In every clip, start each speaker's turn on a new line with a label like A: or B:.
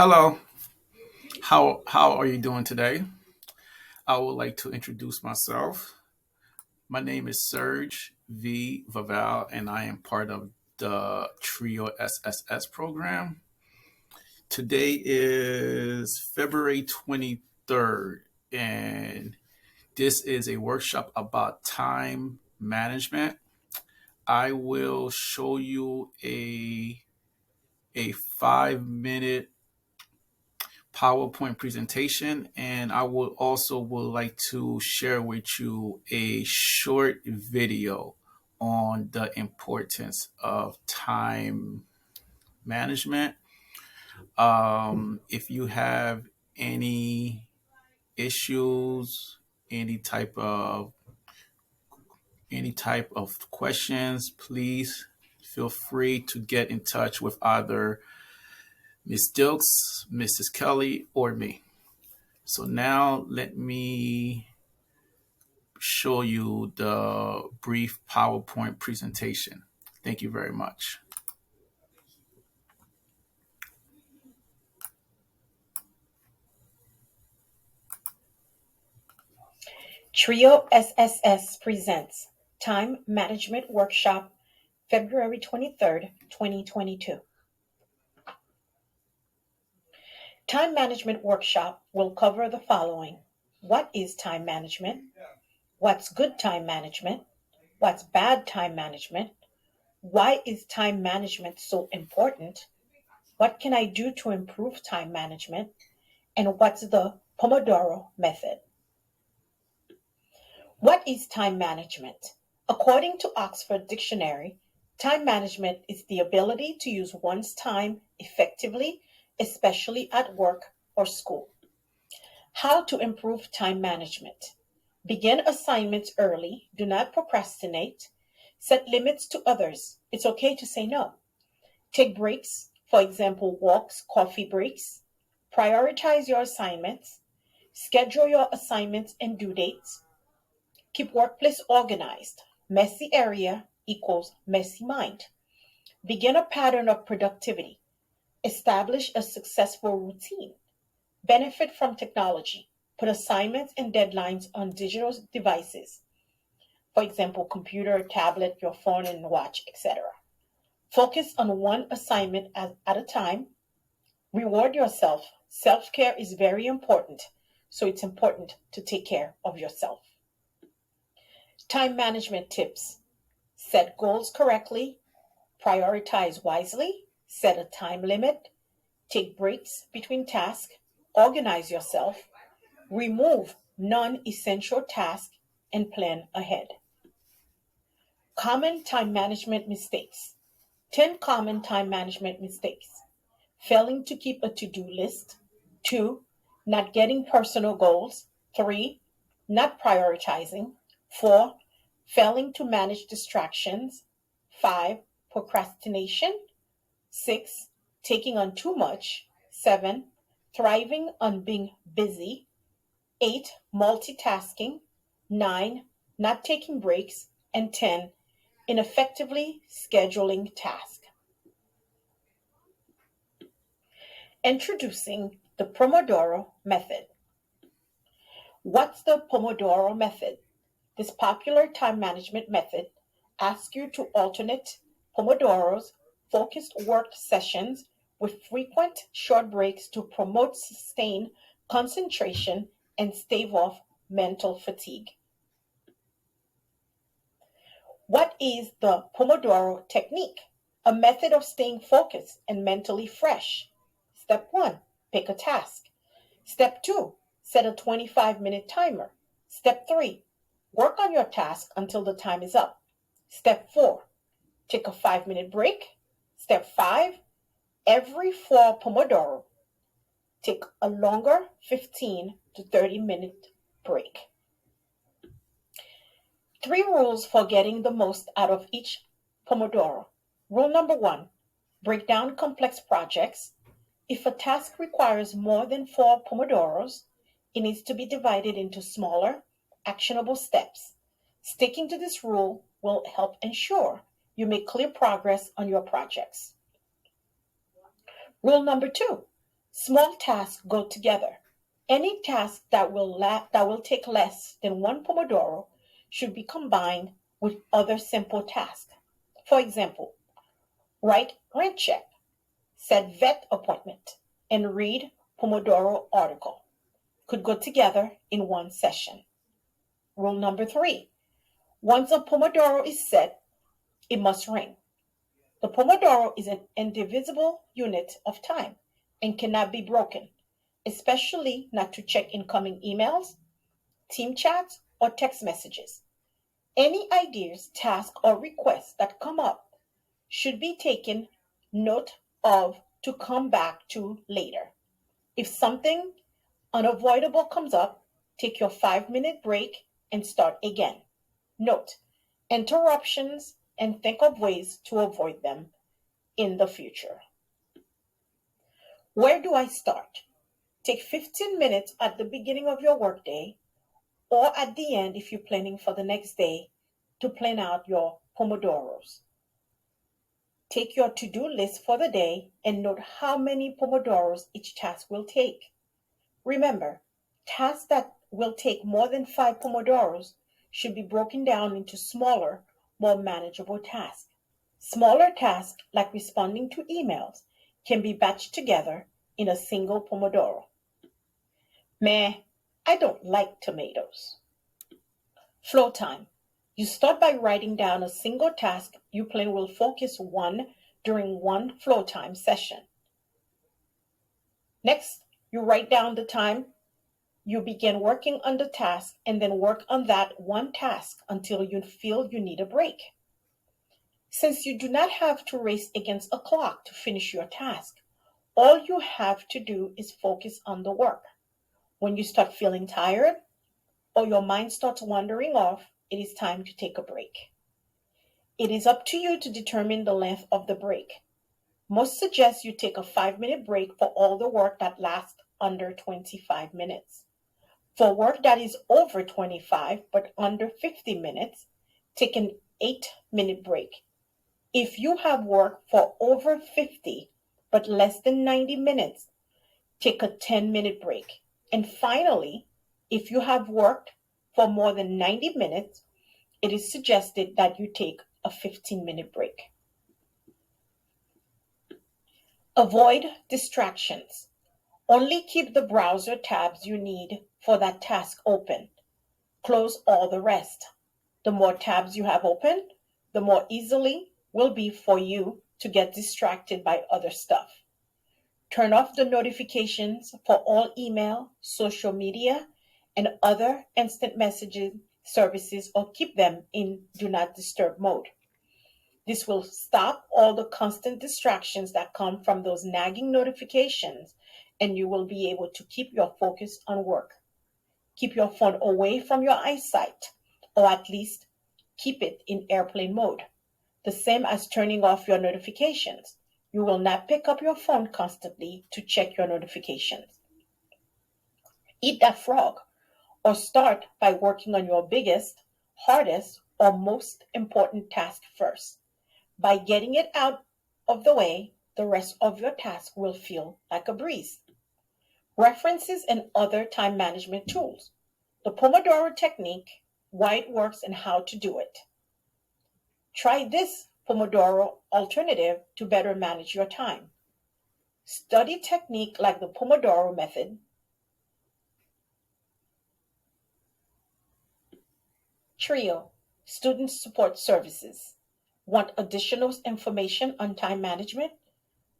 A: Hello, how are you doing today? I would like to introduce myself. My name is Serge V. Vaval, and I am part of the Trio SSS program. Today is February 23rd, and this is a workshop about time management. I will show you a 5 minute PowerPoint presentation, and I would like to share with you a short video on the importance of time management. If you have any issues, any type of questions, please feel free to get in touch with either Ms. Dilks, Mrs. Kelly, or me. So now let me show you the brief PowerPoint presentation. Thank you very much.
B: Trio SSS presents Time Management Workshop, February 23rd, 2022. Time Management Workshop will cover the following. What is time management? What's good time management? What's bad time management? Why is time management so important? What can I do to improve time management? And what's the Pomodoro method? What is time management? According to Oxford Dictionary, time management is the ability to use one's time effectively, especially at work or school. How to improve time management? Begin assignments early. Do not procrastinate. Set limits to others. It's okay to say no. Take breaks, for example, walks, coffee breaks. Prioritize your assignments. Schedule your assignments and due dates. Keep workplace organized. Messy area equals messy mind. Begin a pattern of productivity. Establish a successful routine. Benefit from technology. Put assignments and deadlines on digital devices. For example, computer, tablet, your phone and watch, etc. Focus on one assignment at a time. Reward yourself. Self-care is very important, so it's important to take care of yourself. Time management tips. Set goals correctly, prioritize wisely, set a time limit, take breaks between tasks, organize yourself, remove non-essential tasks, and plan ahead. Common time management mistakes. 10 common time management mistakes. Failing to keep a to-do list. 2. Not getting personal goals. 3. Not prioritizing. 4. Failing to manage distractions. 5. Procrastination. 6. Taking on too much. 7. Thriving on being busy. 8. Multitasking. 9. Not taking breaks. And 10. Ineffectively scheduling tasks. Introducing the Pomodoro method. What's the Pomodoro method? This popular time management method asks you to alternate Pomodoros, focused work sessions with frequent short breaks to promote sustained concentration and stave off mental fatigue. What is the Pomodoro technique? A method of staying focused and mentally fresh. Step 1, pick a task. Step 2, set a 25-minute timer. Step 3, work on your task until the time is up. Step 4, take a 5-minute break. Step 5, every 4 Pomodoro, take a longer 15 to 30-minute break. 3 rules for getting the most out of each Pomodoro. Rule number 1, break down complex projects. If a task requires more than 4 Pomodoros, it needs to be divided into smaller, actionable steps. Sticking to this rule will help ensure you make clear progress on your projects. Rule number 2, Small tasks go together. Any task that will take less than one Pomodoro should be combined with other simple tasks. For example, write rent check, set vet appointment, and read Pomodoro article could go together in one session. Rule number 3. Once a Pomodoro is set, it must ring. The Pomodoro is an indivisible unit of time and cannot be broken, especially not to check incoming emails, team chats, or text messages. Any ideas, tasks, or requests that come up should be taken note of to come back to later. If something unavoidable comes up, take your 5-minute break and start again. Note interruptions and think of ways to avoid them in the future. Where do I start? Take 15 minutes at the beginning of your workday or at the end if you're planning for the next day to plan out your Pomodoros. Take your to-do list for the day and note how many Pomodoros each task will take. Remember, tasks that will take more than 5 Pomodoros should be broken down into smaller, more manageable tasks. Smaller tasks like responding to emails can be batched together in a single Pomodoro. Meh, I don't like tomatoes. Flow time. You start by writing down a single task you plan will focus on during one flow time session. Next, you write down the time you begin working on the task and then work on that one task until you feel you need a break. Since you do not have to race against a clock to finish your task, all you have to do is focus on the work. When you start feeling tired or your mind starts wandering off, it is time to take a break. It is up to you to determine the length of the break. Most suggest you take a 5-minute break for all the work that lasts under 25 minutes. For work that is over 25 but under 50 minutes, take an 8-minute break. If you have work for over 50 but less than 90 minutes, take a 10-minute break. And finally, if you have worked for more than 90 minutes, it is suggested that you take a 15-minute break. Avoid distractions. Only keep the browser tabs you need for that task open. Close all the rest. The more tabs you have open, the more easily will be for you to get distracted by other stuff. Turn off the notifications for all email, social media, and other instant messaging services or keep them in do not disturb mode. This will stop all the constant distractions that come from those nagging notifications, and you will be able to keep your focus on work. Keep your phone away from your eyesight, or at least keep it in airplane mode. The same as turning off your notifications. You will not pick up your phone constantly to check your notifications. Eat that frog, or start by working on your biggest, hardest, or most important task first. By getting it out of the way, the rest of your task will feel like a breeze. References and other time management tools. The Pomodoro technique, why it works and how to do it. Try this Pomodoro alternative to better manage your time. Study technique like the Pomodoro method. Trio, Student Support Services. Want additional information on time management?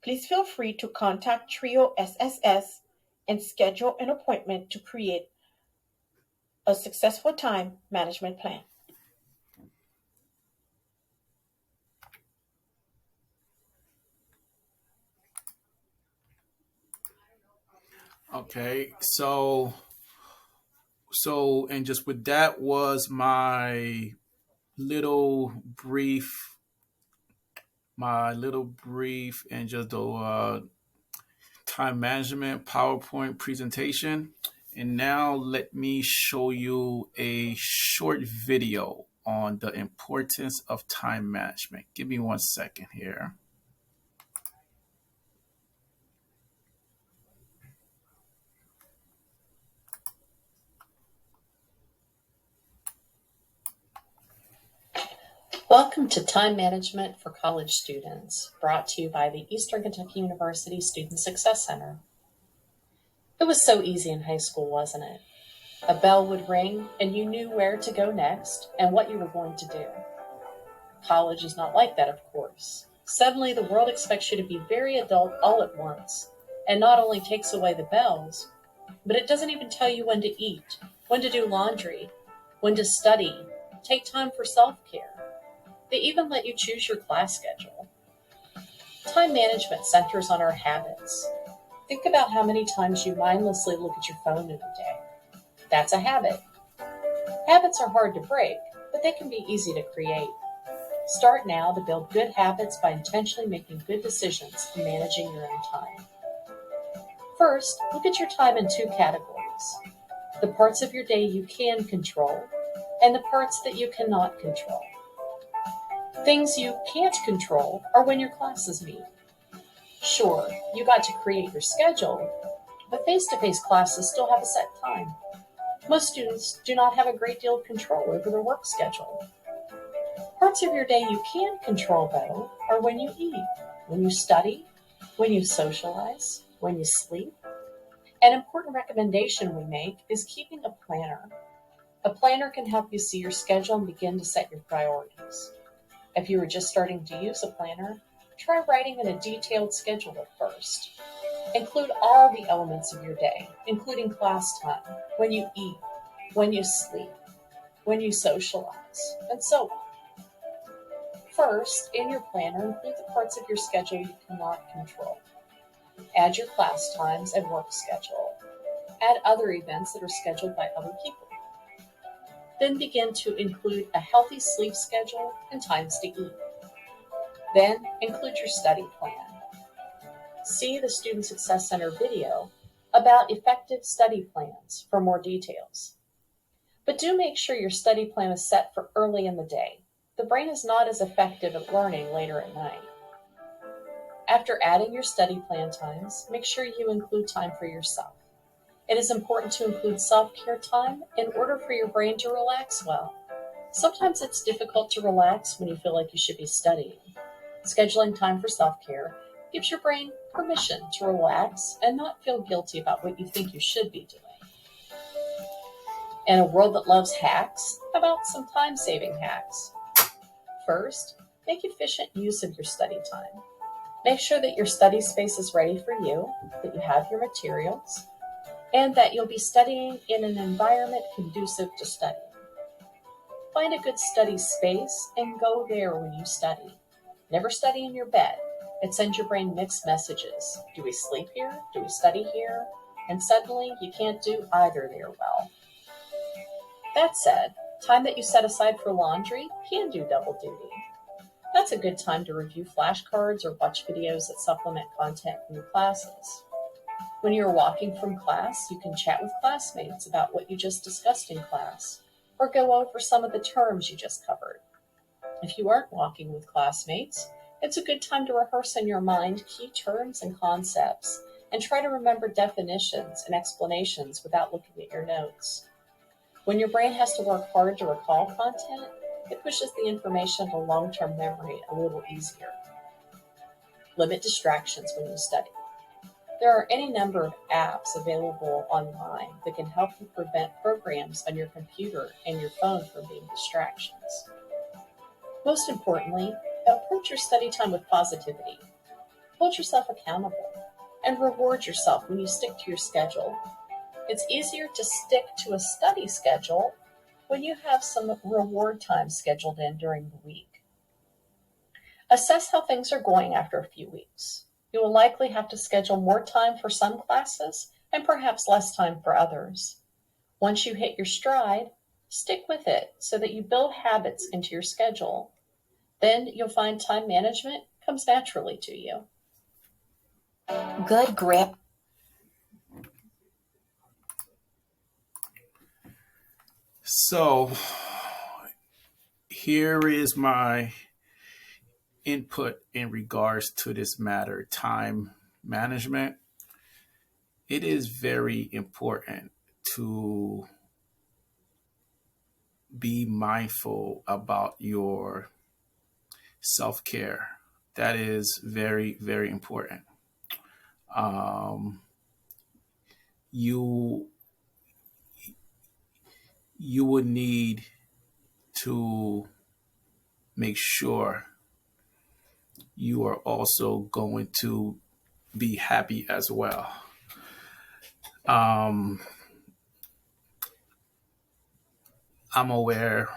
B: Please feel free to contact Trio SSS and schedule an appointment to create a successful time management plan.
A: Okay, and just with that was little brief, my little brief and just the time management PowerPoint presentation. And now let me show you a short video on the importance of time management. Give me 1 second here.
C: Welcome to Time Management for College Students, brought to you by the Eastern Kentucky University Student Success Center. It was so easy in high school, wasn't it? A bell would ring and you knew where to go next and what you were going to do. College is not like that, of course. Suddenly, the world expects you to be very adult all at once, and not only takes away the bells, but it doesn't even tell you when to eat, when to do laundry, when to study, take time for self-care. They even let you choose your class schedule. Time management centers on our habits. Think about how many times you mindlessly look at your phone in a day. That's a habit. Habits are hard to break, but they can be easy to create. Start now to build good habits by intentionally making good decisions and managing your own time. First, look at your time in two categories: the parts of your day you can control and the parts that you cannot control. Things you can't control are when your classes meet. Sure, you got to create your schedule, but face-to-face classes still have a set time. Most students do not have a great deal of control over their work schedule. Parts of your day you can control, though, are when you eat, when you study, when you socialize, when you sleep. An important recommendation we make is keeping a planner. A planner can help you see your schedule and begin to set your priorities. If you are just starting to use a planner, try writing in a detailed schedule at first. Include all the elements of your day, including class time, when you eat, when you sleep, when you socialize, and so on. First, in your planner, include the parts of your schedule you cannot control. Add your class times and work schedule. Add other events that are scheduled by other people. Then begin to include a healthy sleep schedule and times to eat. Then include your study plan. See the Student Success Center video about effective study plans for more details. But do make sure your study plan is set for early in the day. The brain is not as effective at learning later at night. After adding your study plan times, make sure you include time for yourself. It is important to include self-care time in order for your brain to relax well. Sometimes it's difficult to relax when you feel like you should be studying. Scheduling time for self-care gives your brain permission to relax and not feel guilty about what you think you should be doing. In a world that loves hacks, how about some time-saving hacks? First, make efficient use of your study time. Make sure that your study space is ready for you, that you have your materials, and that you'll be studying in an environment conducive to studying. Find a good study space and go there when you study. Never study in your bed. It sends your brain mixed messages. Do we sleep here? Do we study here? And suddenly you can't do either there well. That said, time that you set aside for laundry can do double duty. That's a good time to review flashcards or watch videos that supplement content from your classes. When you're walking from class, you can chat with classmates about what you just discussed in class, or go over some of the terms you just covered. If you aren't walking with classmates, it's a good time to rehearse in your mind key terms and concepts, and try to remember definitions and explanations without looking at your notes. When your brain has to work hard to recall content, it pushes the information into long-term memory a little easier. Limit distractions when you study. There are any number of apps available online that can help you prevent programs on your computer and your phone from being distractions. Most importantly, approach your study time with positivity. Hold yourself accountable and reward yourself when you stick to your schedule. It's easier to stick to a study schedule when you have some reward time scheduled in during the week. Assess how things are going after a few weeks. You will likely have to schedule more time for some classes and perhaps less time for others. Once you hit your stride, stick with it so that you build habits into your schedule. Then you'll find time management comes naturally to you.
B: Good grip.
A: So, here is my input in regards to this matter: time management. It is very important to be mindful about your self-care. That is very, very important. Um, you you would need to make sure you are also going to be happy as well. Um, I'm aware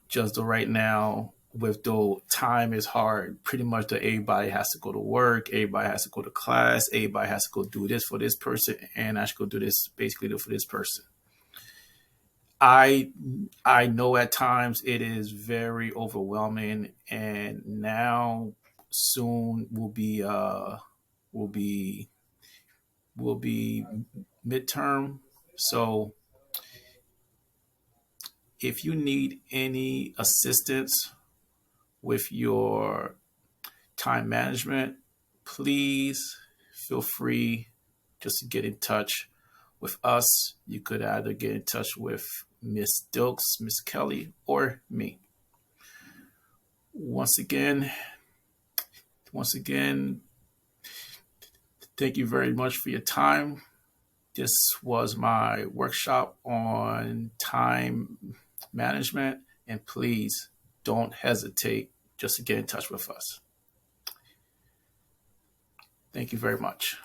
A: just the right now with the time is hard. Pretty much that everybody has to go to work, everybody has to go to class, everybody has to go do this for this person, and I should go do this basically for this person. I I know at times it is very overwhelming, and now soon will be will be midterm. So if you need any assistance with your time management, please feel free just to get in touch with us. You could either get in touch with Miss Dilks, Miss Kelly, or me. Once again, once again, thank you very much for your time. This was my workshop on time management, and please don't hesitate just to get in touch with us. Thank you very much.